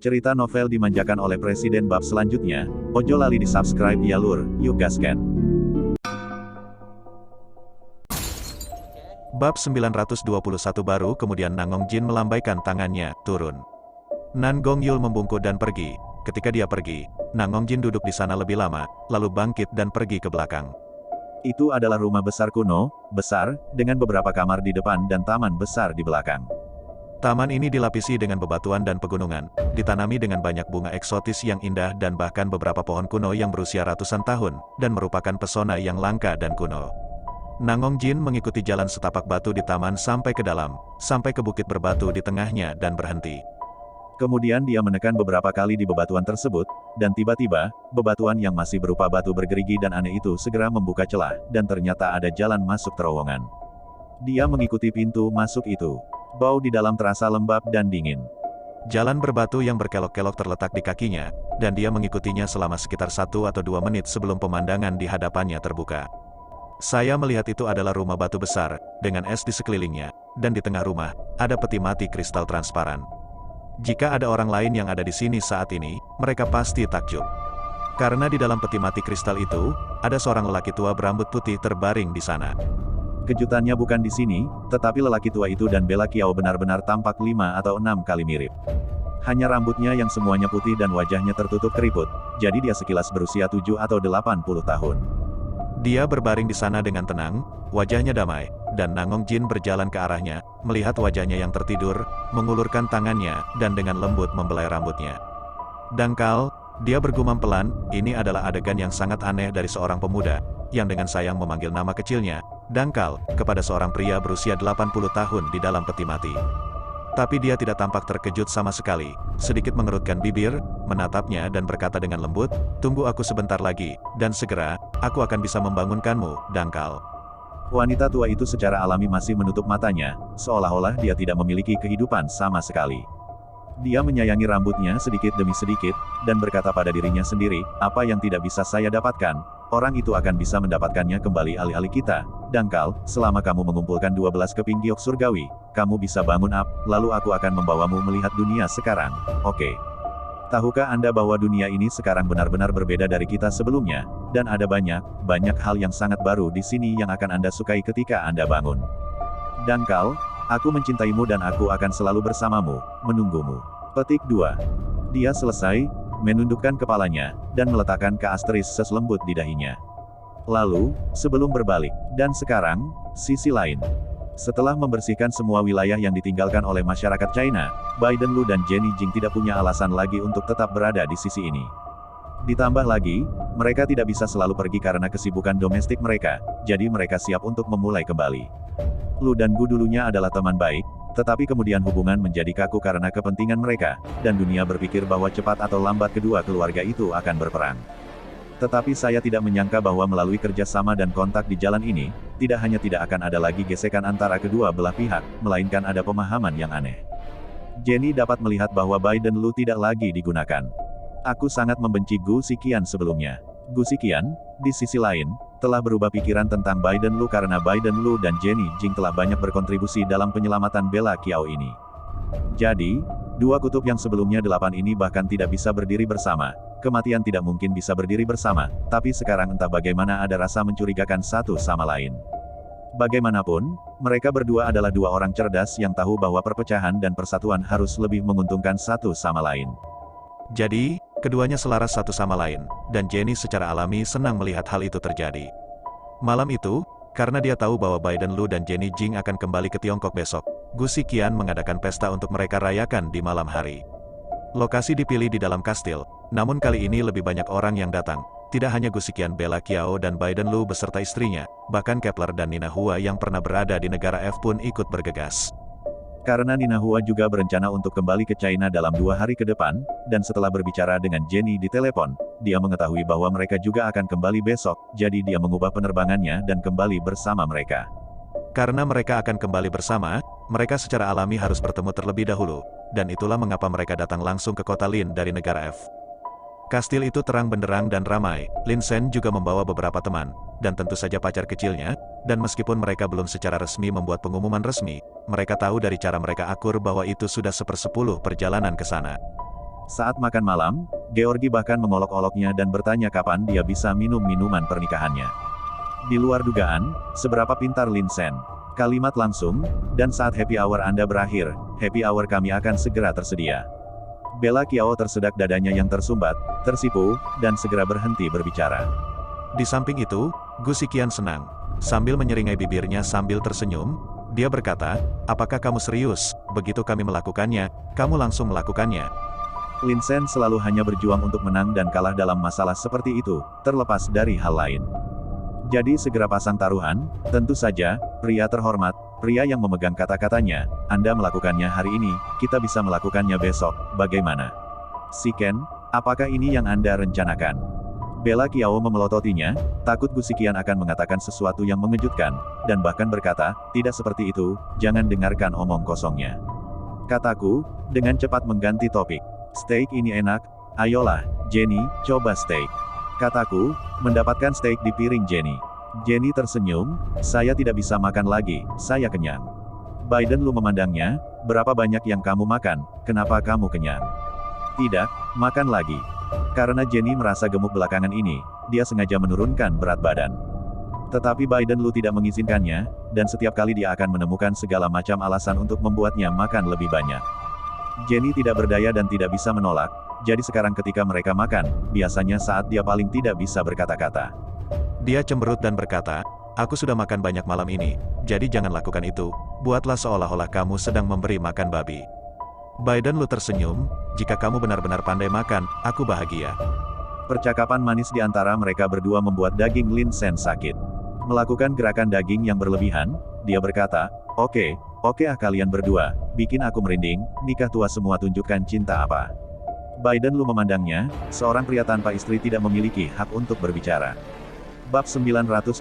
Cerita novel dimanjakan oleh Presiden bab selanjutnya, ojo lali di subscribe ya lur, yuk gasken. Bab 921 baru kemudian Nangong Jin melambaikan tangannya, turun. Nan Gong Yul membungkuk dan pergi. Ketika dia pergi, Nangong Jin duduk di sana lebih lama, lalu bangkit dan pergi ke belakang. Itu adalah rumah besar kuno, besar, dengan beberapa kamar di depan dan taman besar di belakang. Taman ini dilapisi dengan bebatuan dan pegunungan, ditanami dengan banyak bunga eksotis yang indah dan bahkan beberapa pohon kuno yang berusia ratusan tahun, dan merupakan pesona yang langka dan kuno. Nangong Jin mengikuti jalan setapak batu di taman sampai ke dalam, sampai ke bukit berbatu di tengahnya dan berhenti. Kemudian dia menekan beberapa kali di bebatuan tersebut, dan tiba-tiba, bebatuan yang masih berupa batu bergerigi dan aneh itu segera membuka celah, dan ternyata ada jalan masuk terowongan. Dia mengikuti pintu masuk itu. Bau di dalam terasa lembab dan dingin. Jalan berbatu yang berkelok-kelok terletak di kakinya, dan dia mengikutinya selama sekitar 1 atau 2 menit sebelum pemandangan di hadapannya terbuka. Saya melihat itu adalah rumah batu besar, dengan es di sekelilingnya, dan di tengah rumah, ada peti mati kristal transparan. Jika ada orang lain yang ada di sini saat ini, mereka pasti takjub. Karena di dalam peti mati kristal itu, ada seorang lelaki tua berambut putih terbaring di sana. Kejutannya bukan di sini, tetapi lelaki tua itu dan Bella Kiao benar-benar tampak 5 atau 6 kali mirip. Hanya rambutnya yang semuanya putih dan wajahnya tertutup keriput, jadi dia sekilas berusia 7 atau 80 tahun. Dia berbaring di sana dengan tenang, wajahnya damai, dan Nangong Jin berjalan ke arahnya, melihat wajahnya yang tertidur, mengulurkan tangannya, dan dengan lembut membelai rambutnya. Dangkal, dia bergumam pelan, ini adalah adegan yang sangat aneh dari seorang pemuda, yang dengan sayang memanggil nama kecilnya, Dangkal, kepada seorang pria berusia 80 tahun di dalam peti mati. Tapi dia tidak tampak terkejut sama sekali, sedikit mengerutkan bibir, menatapnya dan berkata dengan lembut, tunggu aku sebentar lagi, dan segera, aku akan bisa membangunkanmu, Dangkal. Wanita tua itu secara alami masih menutup matanya, seolah-olah dia tidak memiliki kehidupan sama sekali. Dia menyayangi rambutnya sedikit demi sedikit, dan berkata pada dirinya sendiri, apa yang tidak bisa saya dapatkan, orang itu akan bisa mendapatkannya kembali alih-alih kita. Dangkal, selama kamu mengumpulkan 12 keping giok surgawi, kamu bisa bangun up, lalu aku akan membawamu melihat dunia sekarang, oke? Tahukah Anda bahwa dunia ini sekarang benar-benar berbeda dari kita sebelumnya, dan ada banyak hal yang sangat baru di sini yang akan Anda sukai ketika Anda bangun. Dangkal, aku mencintaimu dan aku akan selalu bersamamu, menunggumu. Petik 2. Dia selesai, menundukkan kepalanya, dan meletakkan ke asteris selembut di dahinya. Lalu, sebelum berbalik, dan sekarang, sisi lain. Setelah membersihkan semua wilayah yang ditinggalkan oleh masyarakat China, Biden Lu dan Jenny Jing tidak punya alasan lagi untuk tetap berada di sisi ini. Ditambah lagi, mereka tidak bisa selalu pergi karena kesibukan domestik mereka, jadi mereka siap untuk memulai kembali. Lu dan Gu dulunya adalah teman baik, tetapi kemudian hubungan menjadi kaku karena kepentingan mereka, dan dunia berpikir bahwa cepat atau lambat kedua keluarga itu akan berperang. Tetapi saya tidak menyangka bahwa melalui kerjasama dan kontak di jalan ini, tidak hanya tidak akan ada lagi gesekan antara kedua belah pihak, melainkan ada pemahaman yang aneh. Jenny dapat melihat bahwa Biden Lu tidak lagi digunakan. Aku sangat membenci Gu Xiqian sebelumnya. Gu Xiqian, di sisi lain, telah berubah pikiran tentang Biden Lu karena Biden Lu dan Jenny Jing telah banyak berkontribusi dalam penyelamatan Bella Kiao ini. Jadi, dua kutub yang sebelumnya 8 ini bahkan tidak bisa berdiri bersama. Kematian tidak mungkin bisa berdiri bersama, tapi sekarang entah bagaimana ada rasa mencurigakan satu sama lain. Bagaimanapun, mereka berdua adalah dua orang cerdas yang tahu bahwa perpecahan dan persatuan harus lebih menguntungkan satu sama lain. Jadi, keduanya selaras satu sama lain, dan Jenny secara alami senang melihat hal itu terjadi. Malam itu, karena dia tahu bahwa Biden Lu dan Jenny Jing akan kembali ke Tiongkok besok, Gu Xiqian mengadakan pesta untuk mereka rayakan di malam hari. Lokasi dipilih di dalam kastil, namun kali ini lebih banyak orang yang datang. Tidak hanya Gu Xiqian, Bella Kiao dan Biden Lu beserta istrinya, bahkan Kepler dan Nina Hua yang pernah berada di negara F pun ikut bergegas. Karena Nina Hua juga berencana untuk kembali ke China dalam 2 hari ke depan, dan setelah berbicara dengan Jenny di telepon, dia mengetahui bahwa mereka juga akan kembali besok, jadi dia mengubah penerbangannya dan kembali bersama mereka. Karena mereka akan kembali bersama, mereka secara alami harus bertemu terlebih dahulu, dan itulah mengapa mereka datang langsung ke kota Lin dari negara F. Kastil itu terang benderang dan ramai, Lin Shen juga membawa beberapa teman, dan tentu saja pacar kecilnya, dan meskipun mereka belum secara resmi membuat pengumuman resmi, mereka tahu dari cara mereka akur bahwa itu sudah 1/10 perjalanan ke sana. Saat makan malam, Georgi bahkan mengolok-oloknya dan bertanya kapan dia bisa minum minuman pernikahannya. Di luar dugaan, seberapa pintar Lin Sen. Kalimat langsung, dan saat happy hour Anda berakhir, happy hour kami akan segera tersedia. Bella Kiao tersedak dadanya yang tersumbat, tersipu, dan segera berhenti berbicara. Di samping itu, Gu Xiqian senang. Sambil menyeringai bibirnya sambil tersenyum, dia berkata, apakah kamu serius? Begitu kami melakukannya, kamu langsung melakukannya. Lin Sen selalu hanya berjuang untuk menang dan kalah dalam masalah seperti itu, terlepas dari hal lain. Jadi segera pasang taruhan, tentu saja, pria terhormat, pria yang memegang kata-katanya, Anda melakukannya hari ini, kita bisa melakukannya besok, bagaimana? Xiken, apakah ini yang Anda rencanakan? Bella Kiao memelototinya, takut Gu Xiqian akan mengatakan sesuatu yang mengejutkan, dan bahkan berkata, tidak seperti itu, jangan dengarkan omong kosongnya. Kataku, dengan cepat mengganti topik. Steak ini enak, ayolah, Jenny, coba steak. Kataku, mendapatkan steak di piring Jenny. Jenny tersenyum, saya tidak bisa makan lagi, saya kenyang. Biden Lu memandangnya, berapa banyak yang kamu makan, kenapa kamu kenyang? Tidak, makan lagi. Karena Jenny merasa gemuk belakangan ini, dia sengaja menurunkan berat badan. Tetapi Biden Lu tidak mengizinkannya, dan setiap kali dia akan menemukan segala macam alasan untuk membuatnya makan lebih banyak. Jenny tidak berdaya dan tidak bisa menolak, jadi sekarang ketika mereka makan, biasanya saat dia paling tidak bisa berkata-kata. Dia cemberut dan berkata, aku sudah makan banyak malam ini, jadi jangan lakukan itu, buatlah seolah-olah kamu sedang memberi makan babi. Biden Lu tersenyum, jika kamu benar-benar pandai makan, aku bahagia. Percakapan manis di antara mereka berdua membuat daging Lin Sen sakit. Melakukan gerakan daging yang berlebihan, dia berkata, oke kalian berdua, bikin aku merinding, nikah tua semua tunjukkan cinta apa. Biden Lu memandangnya, seorang pria tanpa istri tidak memiliki hak untuk berbicara. Bab 922,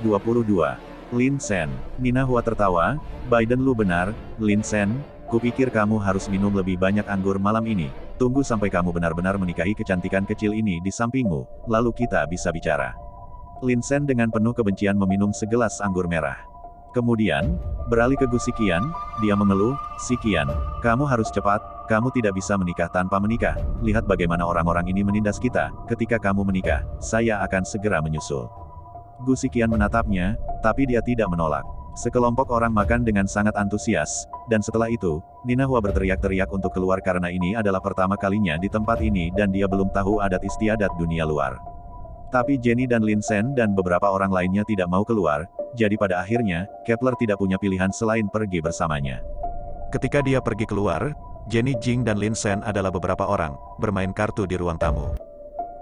Lin Sen. Nina Hua tertawa, Biden Lu benar, Lin Sen, kupikir kamu harus minum lebih banyak anggur malam ini, tunggu sampai kamu benar-benar menikahi kecantikan kecil ini di sampingmu, lalu kita bisa bicara. Lin Sen dengan penuh kebencian meminum segelas anggur merah. Kemudian, beralih ke Gu Xiqian, dia mengeluh, Xiqian, kamu harus cepat, kamu tidak bisa menikah tanpa menikah, lihat bagaimana orang-orang ini menindas kita, ketika kamu menikah, saya akan segera menyusul. Gu Xiqian menatapnya, tapi dia tidak menolak. Sekelompok orang makan dengan sangat antusias, dan setelah itu, Nina Hua berteriak-teriak untuk keluar karena ini adalah pertama kalinya di tempat ini dan dia belum tahu adat istiadat dunia luar. Tapi Jenny dan Lin Sen dan beberapa orang lainnya tidak mau keluar, jadi pada akhirnya, Kepler tidak punya pilihan selain pergi bersamanya. Ketika dia pergi keluar, Jenny Jing dan Lin Sen adalah beberapa orang, bermain kartu di ruang tamu.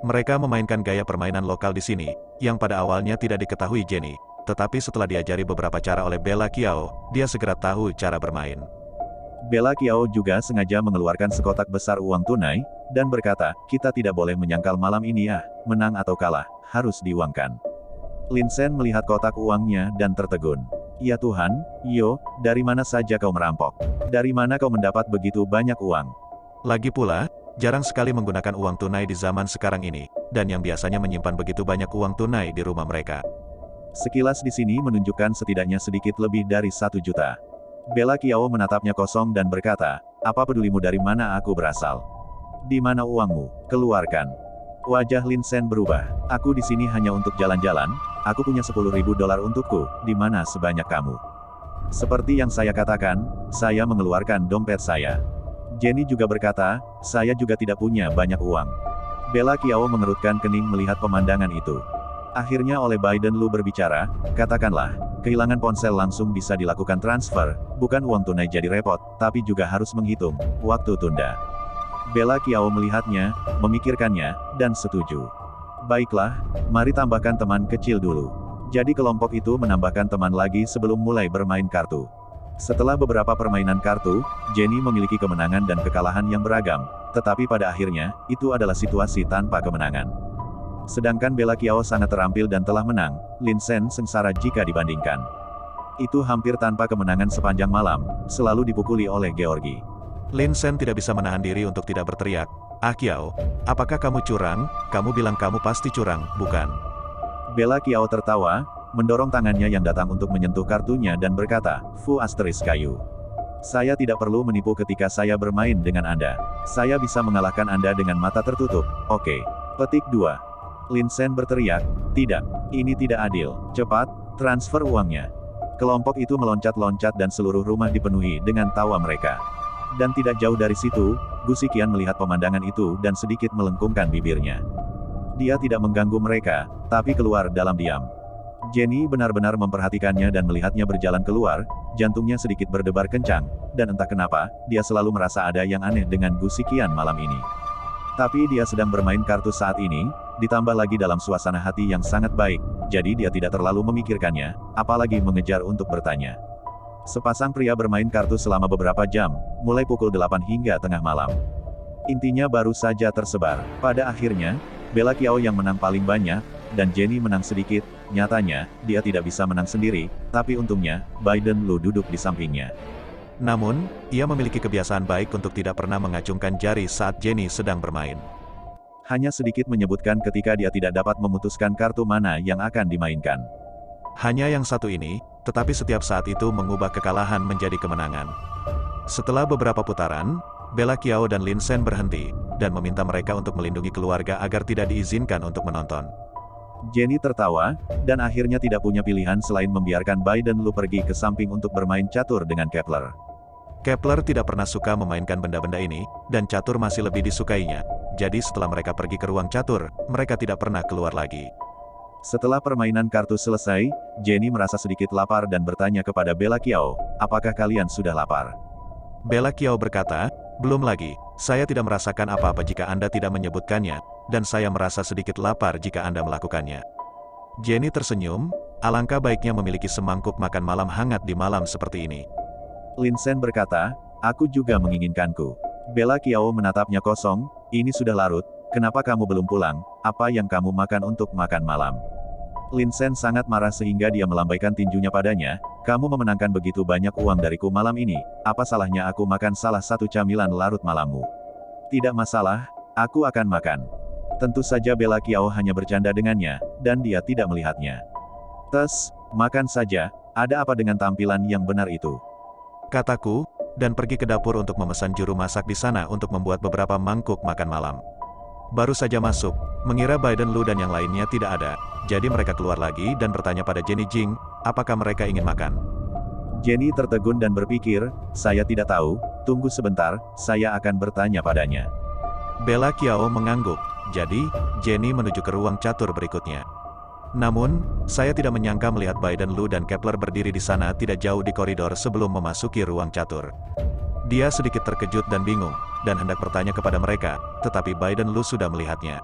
Mereka memainkan gaya permainan lokal di sini, yang pada awalnya tidak diketahui Jenny. Tetapi setelah diajari beberapa cara oleh Bella Kiao, dia segera tahu cara bermain. Bella Kiao juga sengaja mengeluarkan sekotak besar uang tunai, dan berkata, kita tidak boleh menyangkal malam ini ya, menang atau kalah, harus diuangkan. Lin Sen melihat kotak uangnya dan tertegun. Ya Tuhan, Yo, dari mana saja kau merampok? Dari mana kau mendapat begitu banyak uang? Lagi pula, jarang sekali menggunakan uang tunai di zaman sekarang ini, dan yang biasanya menyimpan begitu banyak uang tunai di rumah mereka. Sekilas di sini menunjukkan setidaknya sedikit lebih dari 1 juta. Bella Kiao menatapnya kosong dan berkata, apa pedulimu dari mana aku berasal? Di mana uangmu? Keluarkan. Wajah Lin Sen berubah. Aku di sini hanya untuk jalan-jalan, aku punya $10.000 untukku, di mana sebanyak kamu? Seperti yang saya katakan, saya mengeluarkan dompet saya. Jenny juga berkata, saya juga tidak punya banyak uang. Bella Kiao mengerutkan kening melihat pemandangan itu. Akhirnya oleh Biden Lu berbicara, katakanlah, kehilangan ponsel langsung bisa dilakukan transfer, bukan uang tunai jadi repot, tapi juga harus menghitung waktu tunda. Bella Kiao melihatnya, memikirkannya, dan setuju. Baiklah, mari tambahkan teman kecil dulu. Jadi kelompok itu menambahkan teman lagi sebelum mulai bermain kartu. Setelah beberapa permainan kartu, Jenny memiliki kemenangan dan kekalahan yang beragam, tetapi pada akhirnya, itu adalah situasi tanpa kemenangan. Sedangkan Bella Kiao sangat terampil dan telah menang, Lin Sen sengsara jika dibandingkan. Itu hampir tanpa kemenangan sepanjang malam, selalu dipukuli oleh Georgi. Lin Sen tidak bisa menahan diri untuk tidak berteriak, ah Kiao, apakah kamu curang? Kamu bilang kamu pasti curang, bukan? Bella Kiao tertawa, mendorong tangannya yang datang untuk menyentuh kartunya dan berkata, Fu asterisk kayu. Saya tidak perlu menipu ketika saya bermain dengan Anda. Saya bisa mengalahkan Anda dengan mata tertutup, oke. Petik 2. Lin Sen berteriak, tidak. Ini tidak adil. Cepat, transfer uangnya. Kelompok itu meloncat-loncat dan seluruh rumah dipenuhi dengan tawa mereka. Dan tidak jauh dari situ, Gu Xiqian melihat pemandangan itu dan sedikit melengkungkan bibirnya. Dia tidak mengganggu mereka, tapi keluar dalam diam. Jenny benar-benar memperhatikannya dan melihatnya berjalan keluar, jantungnya sedikit berdebar kencang, dan entah kenapa, dia selalu merasa ada yang aneh dengan Gu Xiqian malam ini. Tapi dia sedang bermain kartu saat ini, ditambah lagi dalam suasana hati yang sangat baik, jadi dia tidak terlalu memikirkannya, apalagi mengejar untuk bertanya. Sepasang pria bermain kartu selama beberapa jam, mulai pukul 8 hingga tengah malam. Intinya baru saja tersebar. Pada akhirnya, Bella Kiao yang menang paling banyak, dan Jenny menang sedikit. Nyatanya, dia tidak bisa menang sendiri, tapi untungnya, Biden Lu duduk di sampingnya. Namun, ia memiliki kebiasaan baik untuk tidak pernah mengacungkan jari saat Jenny sedang bermain. Hanya sedikit menyebutkan ketika dia tidak dapat memutuskan kartu mana yang akan dimainkan. Hanya yang satu ini, tetapi setiap saat itu mengubah kekalahan menjadi kemenangan. Setelah beberapa putaran, Bella Kiao dan Lin Sen berhenti, dan meminta mereka untuk melindungi keluarga agar tidak diizinkan untuk menonton. Jenny tertawa, dan akhirnya tidak punya pilihan selain membiarkan Biden Lu pergi ke samping untuk bermain catur dengan Kepler. Kepler tidak pernah suka memainkan benda-benda ini, dan catur masih lebih disukainya. Jadi setelah mereka pergi ke ruang catur, mereka tidak pernah keluar lagi. Setelah permainan kartu selesai, Jenny merasa sedikit lapar dan bertanya kepada Bella Kiao, apakah kalian sudah lapar? Bella Kiao berkata, belum lagi, saya tidak merasakan apa-apa jika Anda tidak menyebutkannya, dan saya merasa sedikit lapar jika Anda melakukannya. Jenny tersenyum, alangkah baiknya memiliki semangkuk makan malam hangat di malam seperti ini. Lin Sen berkata, aku juga menginginkanku. Bella Kiao menatapnya kosong, ini sudah larut, kenapa kamu belum pulang, apa yang kamu makan untuk makan malam? Lin Sen sangat marah sehingga dia melambaikan tinjunya padanya, kamu memenangkan begitu banyak uang dariku malam ini, apa salahnya aku makan salah satu camilan larut malammu? Tidak masalah, aku akan makan. Tentu saja Bella Kiao hanya bercanda dengannya, dan dia tidak melihatnya. Tes, makan saja, ada apa dengan tampilan yang benar itu? Kataku, dan pergi ke dapur untuk memesan juru masak di sana untuk membuat beberapa mangkuk makan malam. Baru saja masuk, mengira Biden Lu dan yang lainnya tidak ada, jadi mereka keluar lagi dan bertanya pada Jenny Jing, apakah mereka ingin makan. Jenny tertegun dan berpikir, saya tidak tahu, tunggu sebentar, saya akan bertanya padanya. Bella Kiao mengangguk, jadi, Jenny menuju ke ruang catur berikutnya. Namun, saya tidak menyangka melihat Biden Lu dan Kepler berdiri di sana tidak jauh di koridor sebelum memasuki ruang catur. Dia sedikit terkejut dan bingung, dan hendak bertanya kepada mereka, tetapi Biden Lu sudah melihatnya.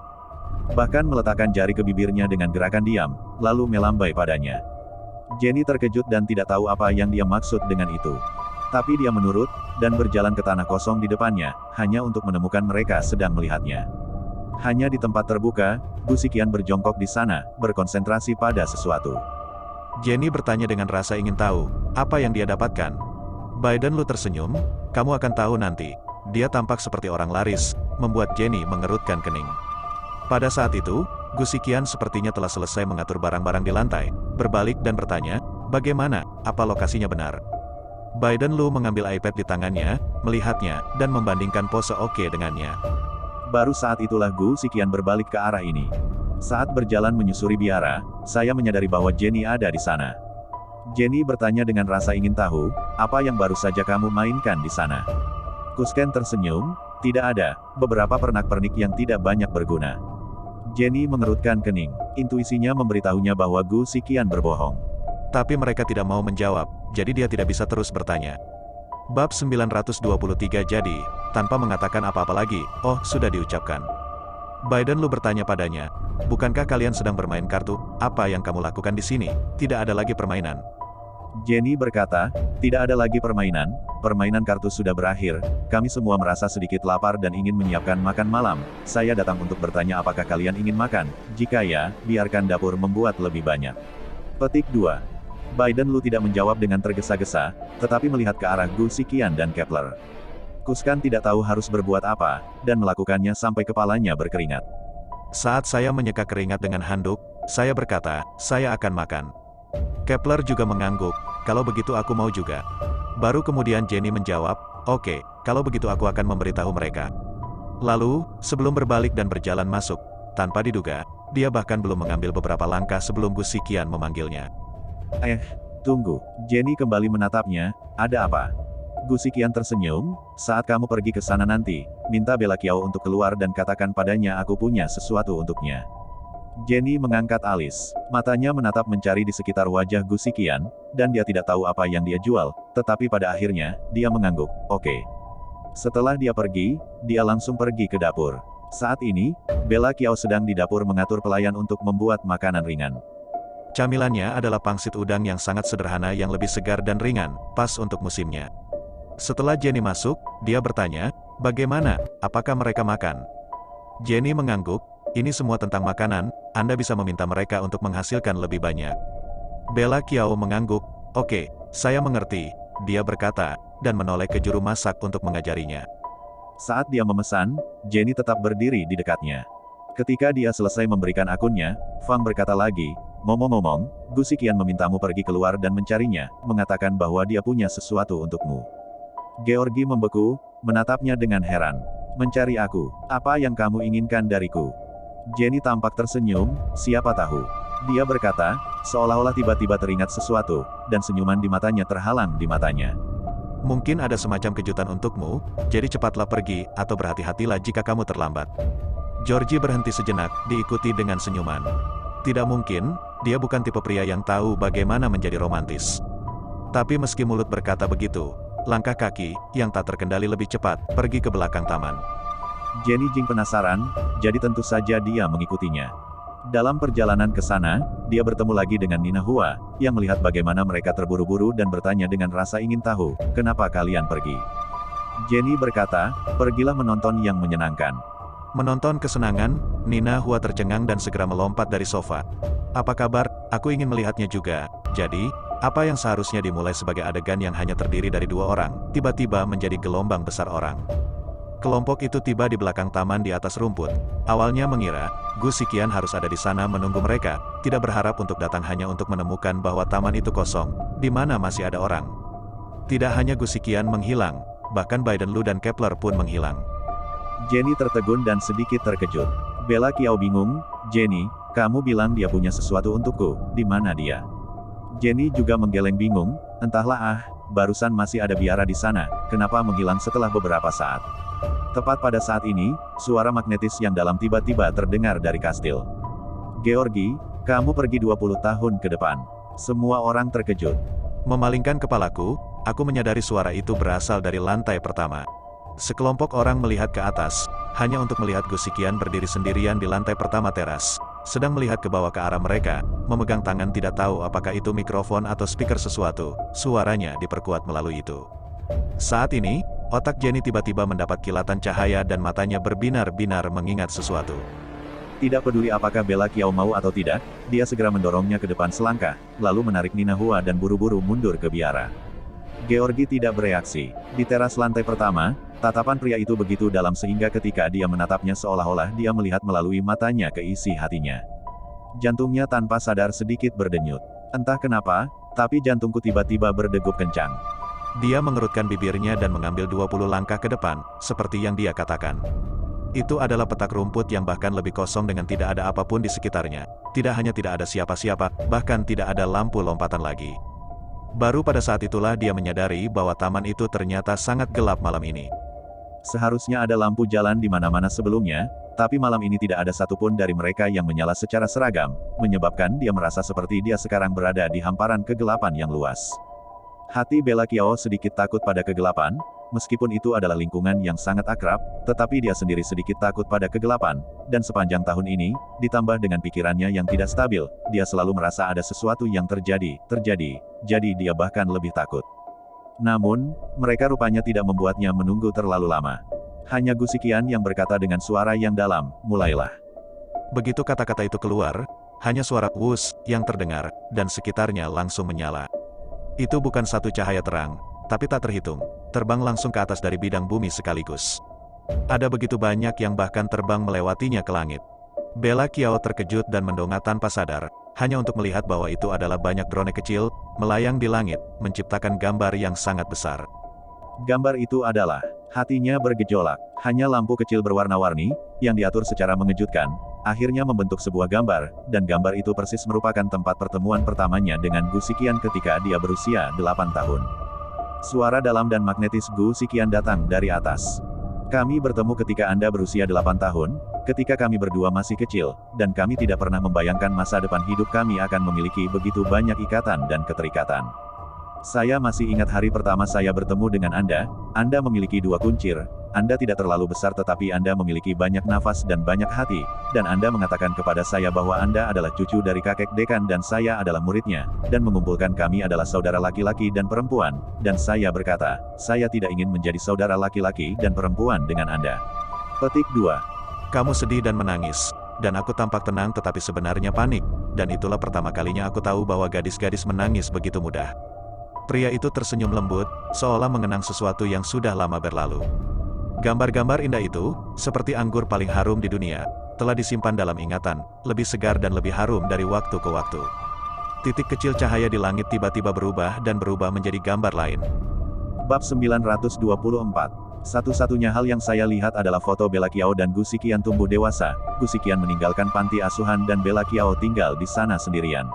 Bahkan meletakkan jari ke bibirnya dengan gerakan diam, lalu melambai padanya. Jenny terkejut dan tidak tahu apa yang dia maksud dengan itu. Tapi dia menurut, dan berjalan ke tanah kosong di depannya, hanya untuk menemukan mereka sedang melihatnya. Hanya di tempat terbuka, Gu Xiqian berjongkok di sana, berkonsentrasi pada sesuatu. Jenny bertanya dengan rasa ingin tahu, apa yang dia dapatkan. Biden Lu tersenyum, kamu akan tahu nanti. Dia tampak seperti orang laris, membuat Jenny mengerutkan kening. Pada saat itu, Gu Xiqian sepertinya telah selesai mengatur barang-barang di lantai, berbalik dan bertanya, bagaimana, apa lokasinya benar? Biden Lu mengambil iPad di tangannya, melihatnya, dan membandingkan pose oke dengannya. Baru saat itulah Gu Xiqian berbalik ke arah ini. Saat berjalan menyusuri biara, saya menyadari bahwa Jenny ada di sana. Jenny bertanya dengan rasa ingin tahu, apa yang baru saja kamu mainkan di sana? Kusken tersenyum, tidak ada, beberapa pernak-pernik yang tidak banyak berguna. Jenny mengerutkan kening, intuisinya memberitahunya bahwa Gu Xiqian berbohong. Tapi mereka tidak mau menjawab, jadi dia tidak bisa terus bertanya. Bab 923 jadi, tanpa mengatakan apa-apa lagi, oh, sudah diucapkan. Biden Lu bertanya padanya, bukankah kalian sedang bermain kartu, apa yang kamu lakukan di sini, tidak ada lagi permainan. Jenny berkata, tidak ada lagi permainan, permainan kartu sudah berakhir, kami semua merasa sedikit lapar dan ingin menyiapkan makan malam, saya datang untuk bertanya apakah kalian ingin makan, jika ya, biarkan dapur membuat lebih banyak. Petik 2. Biden Lu tidak menjawab dengan tergesa-gesa, tetapi melihat ke arah Gu Xiqian dan Kepler. Kuskan tidak tahu harus berbuat apa, dan melakukannya sampai kepalanya berkeringat. Saat saya menyeka keringat dengan handuk, saya berkata, saya akan makan. Kepler juga mengangguk, kalau begitu aku mau juga. Baru kemudian Jenny menjawab, "Oke, kalau begitu aku akan memberitahu mereka." Lalu, sebelum berbalik dan berjalan masuk, tanpa diduga, dia bahkan belum mengambil beberapa langkah sebelum Gu Xiqian memanggilnya. Tunggu. Jenny kembali menatapnya, ada apa? Gu Xiqian tersenyum, saat kamu pergi ke sana nanti, minta Bella Kiao untuk keluar dan katakan padanya aku punya sesuatu untuknya. Jenny mengangkat alis, matanya menatap mencari di sekitar wajah Gu Xiqian, dan dia tidak tahu apa yang dia jual, tetapi pada akhirnya, dia mengangguk, oke. Setelah dia pergi, dia langsung pergi ke dapur. Saat ini, Bella Kiao sedang di dapur mengatur pelayan untuk membuat makanan ringan. Camilannya adalah pangsit udang yang sangat sederhana yang lebih segar dan ringan, pas untuk musimnya. Setelah Jenny masuk, dia bertanya, "Bagaimana, apakah mereka makan?" Jenny mengangguk, "Ini semua tentang makanan, Anda bisa meminta mereka untuk menghasilkan lebih banyak." Bella Kiao mengangguk, "Oke, saya mengerti," dia berkata, dan menoleh ke juru masak untuk mengajarinya. Saat dia memesan, Jenny tetap berdiri di dekatnya. Ketika dia selesai memberikan akunnya, Fang berkata lagi, "Ngomong-ngomong, Gu Xiqian memintamu pergi keluar dan mencarinya, mengatakan bahwa dia punya sesuatu untukmu." Georgi membeku, menatapnya dengan heran. "Mencari aku, apa yang kamu inginkan dariku?" Jenny tampak tersenyum, siapa tahu. Dia berkata, seolah-olah tiba-tiba teringat sesuatu, dan senyuman di matanya terhalang di matanya. "Mungkin ada semacam kejutan untukmu, jadi cepatlah pergi, atau berhati-hatilah jika kamu terlambat." Georgie berhenti sejenak, diikuti dengan senyuman. Tidak mungkin, dia bukan tipe pria yang tahu bagaimana menjadi romantis. Tapi meski mulut berkata begitu, langkah kaki, yang tak terkendali lebih cepat, pergi ke belakang taman. Jenny Jing penasaran, jadi tentu saja dia mengikutinya. Dalam perjalanan ke sana, dia bertemu lagi dengan Nina Hua, yang melihat bagaimana mereka terburu-buru dan bertanya dengan rasa ingin tahu, "Kenapa kalian pergi?" Jenny berkata, "Pergilah menonton yang menyenangkan." Menonton kesenangan, Nina Hua tercengang dan segera melompat dari sofa. "Apa kabar? Aku ingin melihatnya juga." Jadi, apa yang seharusnya dimulai sebagai adegan yang hanya terdiri dari 2 orang, tiba-tiba menjadi gelombang besar orang. Kelompok itu tiba di belakang taman di atas rumput. Awalnya mengira, Gu Xiqian harus ada di sana menunggu mereka, tidak berharap untuk datang hanya untuk menemukan bahwa taman itu kosong, di mana masih ada orang. Tidak hanya Gu Xiqian menghilang, bahkan Biden Lu dan Kepler pun menghilang. Jenny tertegun dan sedikit terkejut. Bella Kiao bingung, "Jenny, kamu bilang dia punya sesuatu untukku, di mana dia?" Jenny juga menggeleng bingung, entahlah barusan masih ada biara di sana, kenapa menghilang setelah beberapa saat. Tepat pada saat ini, suara magnetis yang dalam tiba-tiba terdengar dari kastil. "Georgi, kamu pergi 20 tahun ke depan." Semua orang terkejut. Memalingkan kepalaku, aku menyadari suara itu berasal dari lantai pertama. Sekelompok orang melihat ke atas, hanya untuk melihat Gu Xiqian berdiri sendirian di lantai pertama teras, sedang melihat ke bawah ke arah mereka, memegang tangan tidak tahu apakah itu mikrofon atau speaker sesuatu, suaranya diperkuat melalui itu. Saat ini, otak Jenny tiba-tiba mendapat kilatan cahaya dan matanya berbinar-binar mengingat sesuatu. Tidak peduli apakah Bella Kiao mau atau tidak, dia segera mendorongnya ke depan selangkah, lalu menarik Nina Hua dan buru-buru mundur ke biara. Georgi tidak bereaksi. Di teras lantai pertama, tatapan pria itu begitu dalam sehingga ketika dia menatapnya seolah-olah dia melihat melalui matanya ke isi hatinya. Jantungnya tanpa sadar sedikit berdenyut. Entah kenapa, tapi jantungku tiba-tiba berdegup kencang. Dia mengerutkan bibirnya dan mengambil 20 langkah ke depan, seperti yang dia katakan. Itu adalah petak rumput yang bahkan lebih kosong dengan tidak ada apapun di sekitarnya. Tidak hanya tidak ada siapa-siapa, bahkan tidak ada lampu lompatan lagi. Baru pada saat itulah dia menyadari bahwa taman itu ternyata sangat gelap malam ini. Seharusnya ada lampu jalan di mana-mana sebelumnya, tapi malam ini tidak ada satupun dari mereka yang menyala secara seragam, menyebabkan dia merasa seperti dia sekarang berada di hamparan kegelapan yang luas. Hati Bella Kiao sedikit takut pada kegelapan, meskipun itu adalah lingkungan yang sangat akrab, tetapi dia sendiri sedikit takut pada kegelapan, dan sepanjang tahun ini, ditambah dengan pikirannya yang tidak stabil, dia selalu merasa ada sesuatu yang terjadi, jadi dia bahkan lebih takut. Namun, mereka rupanya tidak membuatnya menunggu terlalu lama. Hanya Gu Xiqian yang berkata dengan suara yang dalam, "Mulailah." Begitu kata-kata itu keluar, hanya suara "wus" yang terdengar, dan sekitarnya langsung menyala. Itu bukan satu cahaya terang, tapi tak terhitung, terbang langsung ke atas dari bidang bumi sekaligus. Ada begitu banyak yang bahkan terbang melewatinya ke langit. Bella Kiao terkejut dan mendongak tanpa sadar, hanya untuk melihat bahwa itu adalah banyak drone kecil, melayang di langit, menciptakan gambar yang sangat besar. Gambar itu adalah, hatinya bergejolak, hanya lampu kecil berwarna-warni, yang diatur secara mengejutkan, akhirnya membentuk sebuah gambar, dan gambar itu persis merupakan tempat pertemuan pertamanya dengan Gu Xiqian ketika dia berusia 8 tahun. Suara dalam dan magnetis Gu Xiqian datang dari atas. Kami bertemu ketika Anda berusia 8 tahun, ketika kami berdua masih kecil, dan kami tidak pernah membayangkan masa depan hidup kami akan memiliki begitu banyak ikatan dan keterikatan. Saya masih ingat hari pertama saya bertemu dengan Anda memiliki 2 kuncir, Anda tidak terlalu besar tetapi Anda memiliki banyak nafas dan banyak hati, dan Anda mengatakan kepada saya bahwa Anda adalah cucu dari kakek dekan dan saya adalah muridnya, dan mengumpulkan kami adalah saudara laki-laki dan perempuan, dan saya berkata, saya tidak ingin menjadi saudara laki-laki dan perempuan dengan Anda. Petik 2. Kamu sedih dan menangis, dan aku tampak tenang tetapi sebenarnya panik, dan itulah pertama kalinya aku tahu bahwa gadis-gadis menangis begitu mudah. Pria itu tersenyum lembut, seolah mengenang sesuatu yang sudah lama berlalu. Gambar-gambar indah itu, seperti anggur paling harum di dunia, telah disimpan dalam ingatan, lebih segar dan lebih harum dari waktu ke waktu. Titik kecil cahaya di langit tiba-tiba berubah dan berubah menjadi gambar lain. Bab 924. Satu-satunya hal yang saya lihat adalah foto Bella Kiao dan Gu Xiqian tumbuh dewasa. Gu Xiqian meninggalkan panti asuhan dan Bella Kiao tinggal di sana sendirian.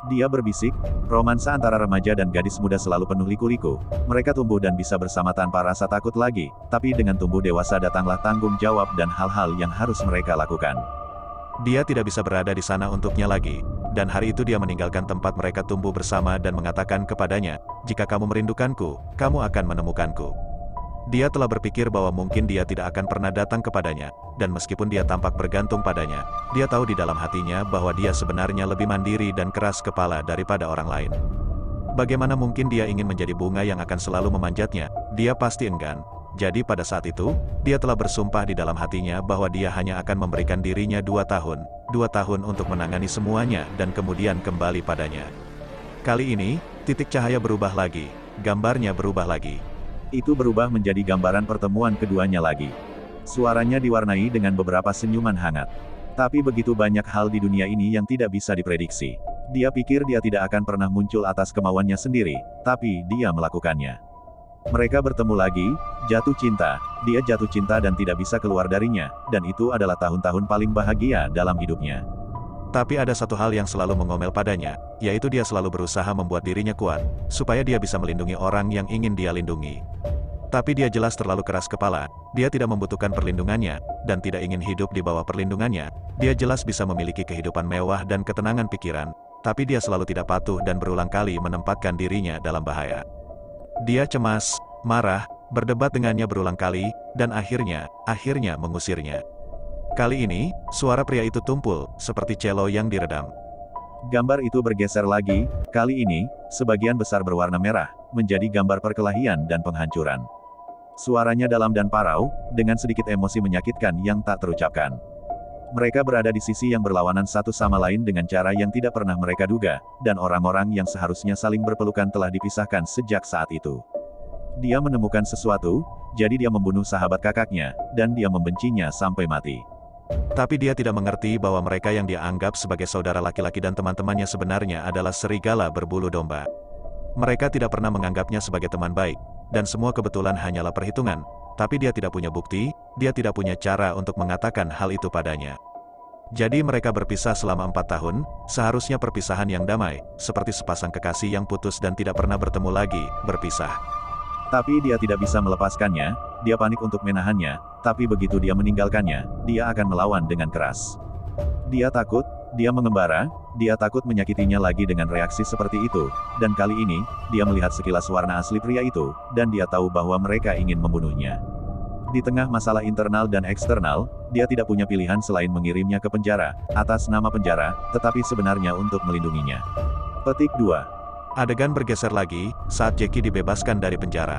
Dia berbisik, romansa antara remaja dan gadis muda selalu penuh liku-liku. Mereka tumbuh dan bisa bersama tanpa rasa takut lagi, tapi dengan tumbuh dewasa datanglah tanggung jawab dan hal-hal yang harus mereka lakukan. Dia tidak bisa berada di sana untuknya lagi, dan hari itu dia meninggalkan tempat mereka tumbuh bersama dan mengatakan kepadanya, jika kamu merindukanku, kamu akan menemukanku. Dia telah berpikir bahwa mungkin dia tidak akan pernah datang kepadanya, dan meskipun dia tampak bergantung padanya, dia tahu di dalam hatinya bahwa dia sebenarnya lebih mandiri dan keras kepala daripada orang lain. Bagaimana mungkin dia ingin menjadi bunga yang akan selalu memanjatnya? Dia pasti enggan. Jadi pada saat itu, dia telah bersumpah di dalam hatinya bahwa dia hanya akan memberikan dirinya 2 tahun, 2 tahun untuk menangani semuanya dan kemudian kembali padanya. Kali ini, titik cahaya berubah lagi, gambarnya berubah lagi. Itu berubah menjadi gambaran pertemuan keduanya lagi. Suaranya diwarnai dengan beberapa senyuman hangat. Tapi begitu banyak hal di dunia ini yang tidak bisa diprediksi. Dia pikir dia tidak akan pernah muncul atas kemauannya sendiri, tapi dia melakukannya. Mereka bertemu lagi, jatuh cinta, dia jatuh cinta dan tidak bisa keluar darinya, dan itu adalah tahun-tahun paling bahagia dalam hidupnya. Tapi ada satu hal yang selalu mengomel padanya, yaitu dia selalu berusaha membuat dirinya kuat, supaya dia bisa melindungi orang yang ingin dia lindungi. Tapi dia jelas terlalu keras kepala, dia tidak membutuhkan perlindungannya, dan tidak ingin hidup di bawah perlindungannya. Dia jelas bisa memiliki kehidupan mewah dan ketenangan pikiran, tapi dia selalu tidak patuh dan berulang kali menempatkan dirinya dalam bahaya. Dia cemas, marah, berdebat dengannya berulang kali, dan akhirnya mengusirnya. Kali ini, suara pria itu tumpul, seperti cello yang diredam. Gambar itu bergeser lagi, kali ini, sebagian besar berwarna merah, menjadi gambar perkelahian dan penghancuran. Suaranya dalam dan parau, dengan sedikit emosi menyakitkan yang tak terucapkan. Mereka berada di sisi yang berlawanan satu sama lain dengan cara yang tidak pernah mereka duga, dan orang-orang yang seharusnya saling berpelukan telah dipisahkan sejak saat itu. Dia menemukan sesuatu, jadi dia membunuh sahabat kakaknya, dan dia membencinya sampai mati. Tapi dia tidak mengerti bahwa mereka yang dia anggap sebagai saudara laki-laki dan teman-temannya sebenarnya adalah serigala berbulu domba. Mereka tidak pernah menganggapnya sebagai teman baik, dan semua kebetulan hanyalah perhitungan, tapi dia tidak punya bukti, dia tidak punya cara untuk mengatakan hal itu padanya. Jadi mereka berpisah selama 4 tahun, seharusnya perpisahan yang damai, seperti sepasang kekasih yang putus dan tidak pernah bertemu lagi, berpisah. Tapi dia tidak bisa melepaskannya, dia panik untuk menahannya, tapi begitu dia meninggalkannya, dia akan melawan dengan keras. Dia takut, dia mengembara, dia takut menyakitinya lagi dengan reaksi seperti itu, dan kali ini, dia melihat sekilas warna asli pria itu, dan dia tahu bahwa mereka ingin membunuhnya. Di tengah masalah internal dan eksternal, dia tidak punya pilihan selain mengirimnya ke penjara, atas nama penjara, tetapi sebenarnya untuk melindunginya. Petik 2. Adegan bergeser lagi, saat Jackie dibebaskan dari penjara.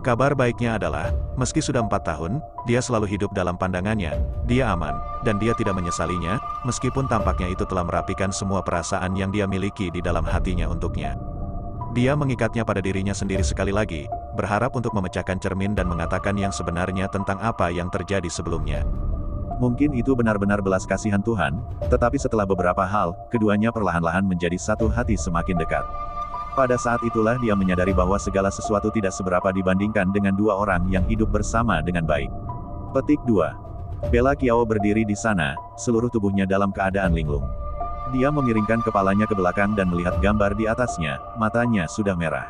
Kabar baiknya adalah, meski sudah 4 tahun, dia selalu hidup dalam pandangannya, dia aman, dan dia tidak menyesalinya, meskipun tampaknya itu telah merapikan semua perasaan yang dia miliki di dalam hatinya untuknya. Dia mengikatnya pada dirinya sendiri sekali lagi, berharap untuk memecahkan cermin dan mengatakan yang sebenarnya tentang apa yang terjadi sebelumnya. Mungkin itu benar-benar belas kasihan Tuhan, tetapi setelah beberapa hal, keduanya perlahan-lahan menjadi satu hati semakin dekat. Pada saat itulah dia menyadari bahwa segala sesuatu tidak seberapa dibandingkan dengan dua orang yang hidup bersama dengan baik. Petik 2. Bella Kiao berdiri di sana, seluruh tubuhnya dalam keadaan linglung. Dia memiringkan kepalanya ke belakang dan melihat gambar di atasnya, matanya sudah merah.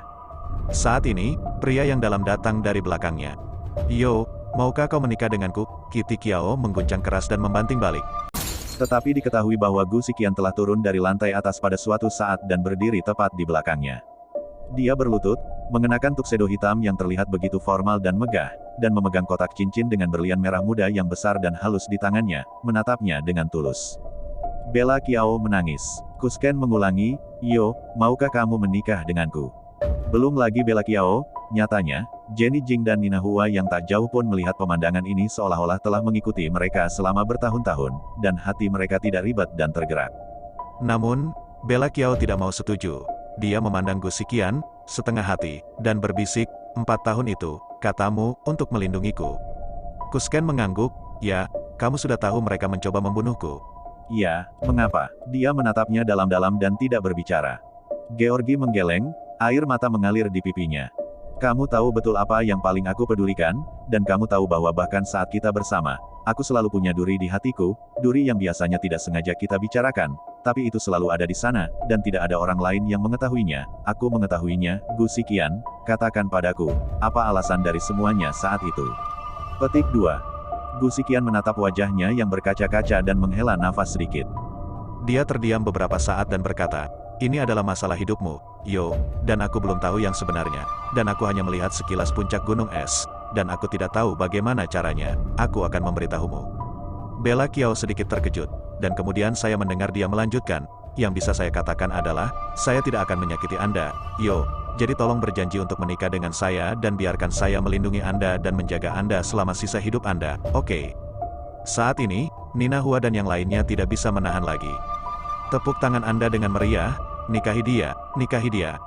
Saat ini, pria yang dalam datang dari belakangnya. Yo, maukah kau menikah denganku? Kitty Kiao mengguncang keras dan membanting balik. Tetapi diketahui bahwa Gu Xiqian telah turun dari lantai atas pada suatu saat dan berdiri tepat di belakangnya. Dia berlutut, mengenakan tuxedo hitam yang terlihat begitu formal dan megah, dan memegang kotak cincin dengan berlian merah muda yang besar dan halus di tangannya, menatapnya dengan tulus. Bella Kiao menangis. Kusken mengulangi, "Yo, maukah kamu menikah denganku?" Belum lagi Bella Kiao, nyatanya, Jenny Jing dan Nina Hua yang tak jauh pun melihat pemandangan ini seolah-olah telah mengikuti mereka selama bertahun-tahun, dan hati mereka tidak ribet dan tergerak. Namun, Bella Kiao tidak mau setuju. Dia memandang Gu Xiqian, setengah hati, dan berbisik, 4 tahun itu, katamu, untuk melindungiku. Kusken mengangguk, ya, kamu sudah tahu mereka mencoba membunuhku. Iya, mengapa? Dia menatapnya dalam-dalam dan tidak berbicara. Georgi menggeleng, air mata mengalir di pipinya. Kamu tahu betul apa yang paling aku pedulikan, dan kamu tahu bahwa bahkan saat kita bersama, aku selalu punya duri di hatiku, duri yang biasanya tidak sengaja kita bicarakan, tapi itu selalu ada di sana, dan tidak ada orang lain yang mengetahuinya. Aku mengetahuinya, Gu Xiqian, katakan padaku, apa alasan dari semuanya saat itu? Petik 2. Gu Xiqian menatap wajahnya yang berkaca-kaca dan menghela nafas sedikit. Dia terdiam beberapa saat dan berkata, ini adalah masalah hidupmu, Yo, dan aku belum tahu yang sebenarnya, dan aku hanya melihat sekilas puncak gunung es, dan aku tidak tahu bagaimana caranya, aku akan memberitahumu. Bella Kiao sedikit terkejut, dan kemudian saya mendengar dia melanjutkan, yang bisa saya katakan adalah, saya tidak akan menyakiti Anda, Yo, jadi tolong berjanji untuk menikah dengan saya dan biarkan saya melindungi Anda dan menjaga Anda selama sisa hidup Anda, oke? Saat ini, Nina Hua dan yang lainnya tidak bisa menahan lagi. Tepuk tangan Anda dengan meriah, nikahi dia, nikahi dia.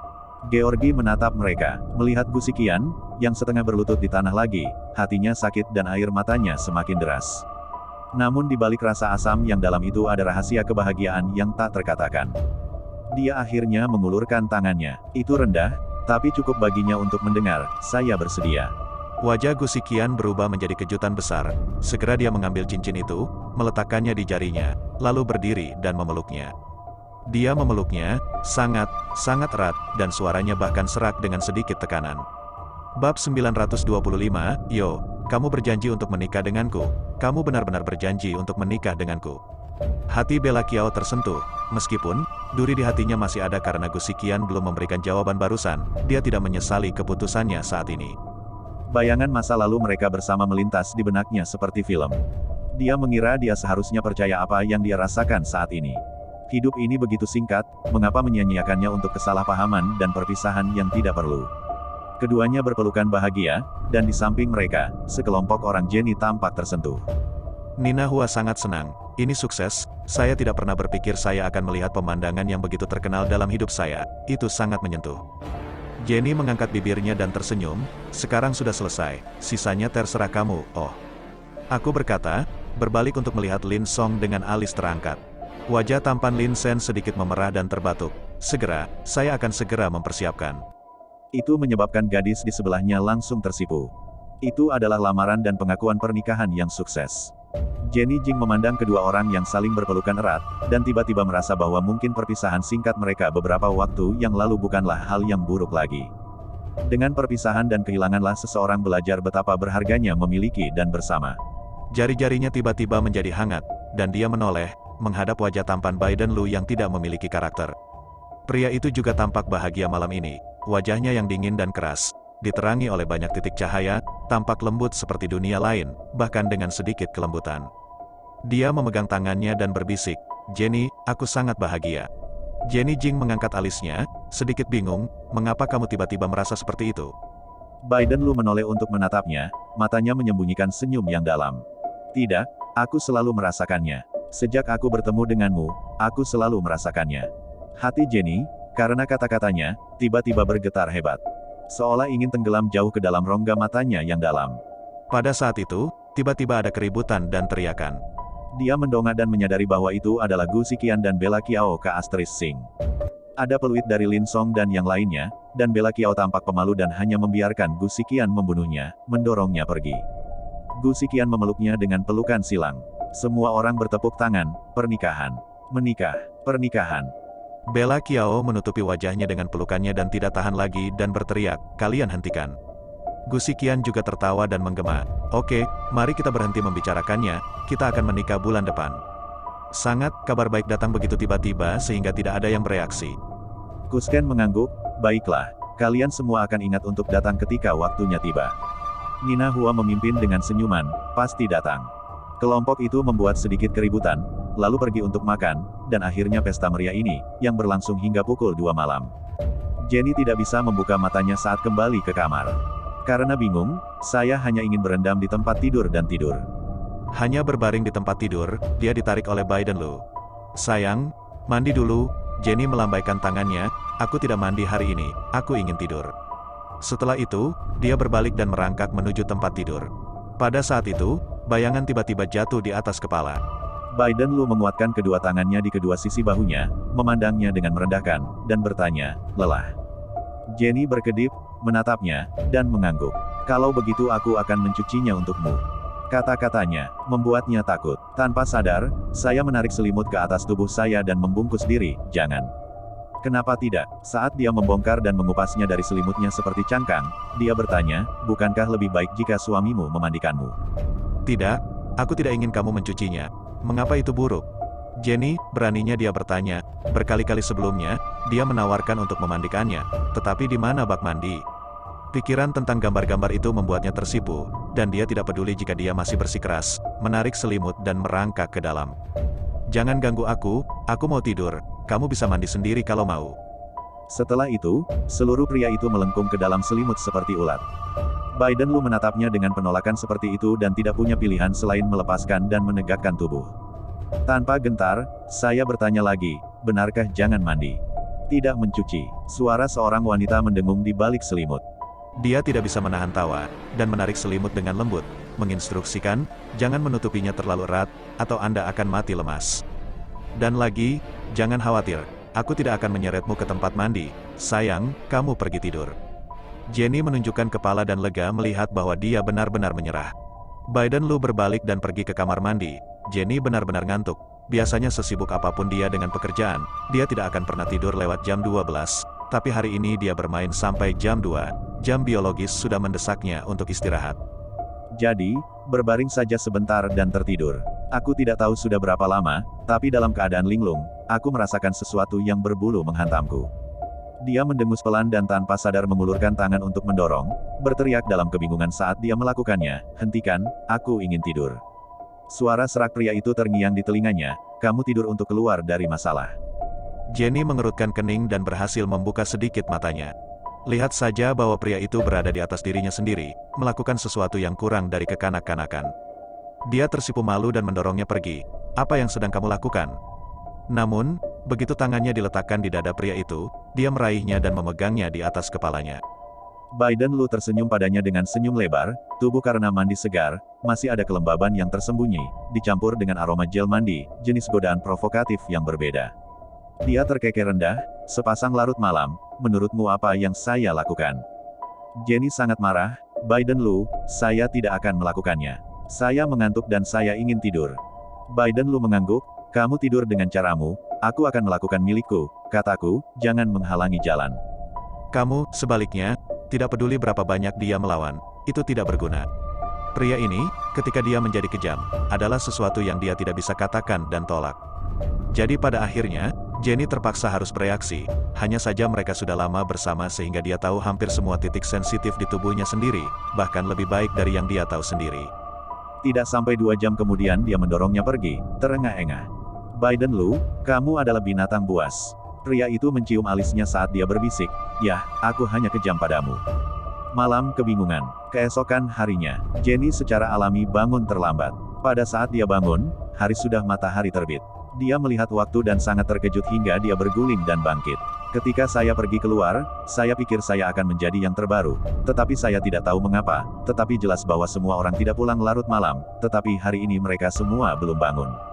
Georgi menatap mereka, melihat Gu Xiqian, yang setengah berlutut di tanah lagi, hatinya sakit dan air matanya semakin deras. Namun di balik rasa asam yang dalam itu ada rahasia kebahagiaan yang tak terkatakan. Dia akhirnya mengulurkan tangannya, itu rendah, tapi cukup baginya untuk mendengar, saya bersedia. Wajah Gu Xiqian berubah menjadi kejutan besar, segera dia mengambil cincin itu, meletakkannya di jarinya, lalu berdiri dan memeluknya. Dia memeluknya, sangat erat, dan suaranya bahkan serak dengan sedikit tekanan. Bab 925, Yo, kamu berjanji untuk menikah denganku, kamu benar-benar berjanji untuk menikah denganku. Hati Bella Kiao tersentuh, meskipun, duri di hatinya masih ada karena Gu Xiqian belum memberikan jawaban barusan, dia tidak menyesali keputusannya saat ini. Bayangan masa lalu mereka bersama melintas di benaknya seperti film. Dia mengira dia seharusnya percaya apa yang dia rasakan saat ini. Hidup ini begitu singkat, mengapa menyia-nyiakannya untuk kesalahpahaman dan perpisahan yang tidak perlu. Keduanya berpelukan bahagia, dan di samping mereka, sekelompok orang Jenny tampak tersentuh. Nina Hua sangat senang, ini sukses, saya tidak pernah berpikir saya akan melihat pemandangan yang begitu terkenal dalam hidup saya, itu sangat menyentuh. Jenny mengangkat bibirnya dan tersenyum, sekarang sudah selesai, sisanya terserah kamu, oh. Aku berkata, berbalik untuk melihat Lin Song dengan alis terangkat. Wajah tampan Lin Sen sedikit memerah dan terbatuk, segera, saya akan segera mempersiapkan. Itu menyebabkan gadis di sebelahnya langsung tersipu. Itu adalah lamaran dan pengakuan pernikahan yang sukses. Jenny Jing memandang kedua orang yang saling berpelukan erat, dan tiba-tiba merasa bahwa mungkin perpisahan singkat mereka beberapa waktu yang lalu bukanlah hal yang buruk lagi. Dengan perpisahan dan kehilanganlah seseorang belajar betapa berharganya memiliki dan bersama. Jari-jarinya tiba-tiba menjadi hangat, dan dia menoleh, menghadap wajah tampan Biden Lu yang tidak memiliki karakter. Pria itu juga tampak bahagia malam ini, wajahnya yang dingin dan keras, diterangi oleh banyak titik cahaya, tampak lembut seperti dunia lain, bahkan dengan sedikit kelembutan. Dia memegang tangannya dan berbisik, Jenny, aku sangat bahagia. Jenny Jing mengangkat alisnya, sedikit bingung, mengapa kamu tiba-tiba merasa seperti itu? Biden Lu menoleh untuk menatapnya, matanya menyembunyikan senyum yang dalam. Tidak, aku selalu merasakannya. Sejak aku bertemu denganmu, aku selalu merasakannya. Hati Jenny, karena kata-katanya, tiba-tiba bergetar hebat. Seolah ingin tenggelam jauh ke dalam rongga matanya yang dalam. Pada saat itu, tiba-tiba ada keributan dan teriakan. Dia mendongak dan menyadari bahwa itu adalah Gu Xiqian dan Bella Kiao ke Astris Sing. Ada peluit dari Lin Song dan yang lainnya, dan Bella Kiao tampak pemalu dan hanya membiarkan Gu Xiqian membunuhnya, mendorongnya pergi. Gu Xiqian memeluknya dengan pelukan silang. Semua orang bertepuk tangan, pernikahan. Menikah, pernikahan. Bella Kiao menutupi wajahnya dengan pelukannya dan tidak tahan lagi dan berteriak, "Kalian hentikan." Gu Xiqian juga tertawa dan menggema. "Oke, mari kita berhenti membicarakannya, kita akan menikah bulan depan." Sangat, kabar baik datang begitu tiba-tiba sehingga tidak ada yang bereaksi. Kusken mengangguk, "Baiklah, kalian semua akan ingat untuk datang ketika waktunya tiba." Nina Hua memimpin dengan senyuman, "Pasti datang." Kelompok itu membuat sedikit keributan, lalu pergi untuk makan, dan akhirnya pesta meriah ini, yang berlangsung hingga pukul 2 malam. Jenny tidak bisa membuka matanya saat kembali ke kamar. Karena bingung, saya hanya ingin berendam di tempat tidur dan tidur. Hanya berbaring di tempat tidur, dia ditarik oleh Biden Lu. "Sayang, mandi dulu." Jenny melambaikan tangannya, "Aku tidak mandi hari ini, aku ingin tidur." Setelah itu, dia berbalik dan merangkak menuju tempat tidur. Pada saat itu, bayangan tiba-tiba jatuh di atas kepala. Biden Lu menguatkan kedua tangannya di kedua sisi bahunya, memandangnya dengan merendahkan, dan bertanya, "Lelah?" Jenny berkedip, menatapnya, dan mengangguk. "Kalau begitu aku akan mencucinya untukmu." Kata-katanya, membuatnya takut. Tanpa sadar, saya menarik selimut ke atas tubuh saya dan membungkus diri, "Jangan." "Kenapa tidak?" Saat dia membongkar dan mengupasnya dari selimutnya seperti cangkang, dia bertanya, "Bukankah lebih baik jika suamimu memandikanmu?" "Tidak, aku tidak ingin kamu mencucinya. Mengapa itu buruk?" Jenny, beraninya dia bertanya. Berkali-kali sebelumnya, dia menawarkan untuk memandikannya, tetapi di mana bak mandi? Pikiran tentang gambar-gambar itu membuatnya tersipu, dan dia tidak peduli jika dia masih bersikeras, menarik selimut dan merangkak ke dalam. "Jangan ganggu aku mau tidur, kamu bisa mandi sendiri kalau mau." Setelah itu, seluruh pria itu melengkung ke dalam selimut seperti ulat. Biden Lu menatapnya dengan penolakan seperti itu dan tidak punya pilihan selain melepaskan dan menegakkan tubuh. Tanpa gentar, saya bertanya lagi, "Benarkah jangan mandi? Tidak mencuci?" Suara seorang wanita mendengung di balik selimut. Dia tidak bisa menahan tawa, dan menarik selimut dengan lembut, menginstruksikan, "Jangan menutupinya terlalu erat, atau Anda akan mati lemas. Dan lagi, jangan khawatir, aku tidak akan menyeretmu ke tempat mandi, sayang, kamu pergi tidur." Jenny menunjukkan kepala dan lega melihat bahwa dia benar-benar menyerah. Biden Lu berbalik dan pergi ke kamar mandi. Jenny benar-benar ngantuk. Biasanya sesibuk apapun dia dengan pekerjaan, dia tidak akan pernah tidur lewat jam 12. Tapi hari ini dia bermain sampai jam 2. Jam biologis sudah mendesaknya untuk istirahat. Jadi, berbaring saja sebentar dan tertidur. Aku tidak tahu sudah berapa lama, tapi dalam keadaan linglung, aku merasakan sesuatu yang berbulu menghantamku. Dia mendengus pelan dan tanpa sadar mengulurkan tangan untuk mendorong, berteriak dalam kebingungan saat dia melakukannya, "Hentikan, aku ingin tidur." Suara serak pria itu terngiang di telinganya, "Kamu tidur untuk keluar dari masalah." Jenny mengerutkan kening dan berhasil membuka sedikit matanya. Lihat saja bahwa pria itu berada di atas dirinya sendiri, melakukan sesuatu yang kurang dari kekanak-kanakan. Dia tersipu malu dan mendorongnya pergi. "Apa yang sedang kamu lakukan?" Namun, begitu tangannya diletakkan di dada pria itu, dia meraihnya dan memegangnya di atas kepalanya. Biden Lu tersenyum padanya dengan senyum lebar, tubuh karena mandi segar, masih ada kelembaban yang tersembunyi, dicampur dengan aroma gel mandi, jenis godaan provokatif yang berbeda. Dia terkekeh rendah, "Sepasang larut malam, menurutmu apa yang saya lakukan?" Jenny sangat marah, "Biden Lu, saya tidak akan melakukannya. Saya mengantuk dan saya ingin tidur." Biden Lu mengangguk, "Kamu tidur dengan caramu, aku akan melakukan milikku," kataku, "jangan menghalangi jalan." Kamu, sebaliknya, tidak peduli berapa banyak dia melawan, itu tidak berguna. Pria ini, ketika dia menjadi kejam, adalah sesuatu yang dia tidak bisa katakan dan tolak. Jadi pada akhirnya, Jenny terpaksa harus bereaksi, hanya saja mereka sudah lama bersama sehingga dia tahu hampir semua titik sensitif di tubuhnya sendiri, bahkan lebih baik dari yang dia tahu sendiri. Tidak sampai 2 jam kemudian dia mendorongnya pergi, terengah-engah. "Biden Lu, kamu adalah binatang buas." Pria itu mencium alisnya saat dia berbisik, "Yah, aku hanya kejam padamu." Malam kebingungan. Keesokan harinya, Jenny secara alami bangun terlambat. Pada saat dia bangun, hari sudah matahari terbit. Dia melihat waktu dan sangat terkejut hingga dia berguling dan bangkit. Ketika saya pergi keluar, saya pikir saya akan menjadi yang terbaru. Tetapi saya tidak tahu mengapa, tetapi jelas bahwa semua orang tidak pulang larut malam, tetapi hari ini mereka semua belum bangun.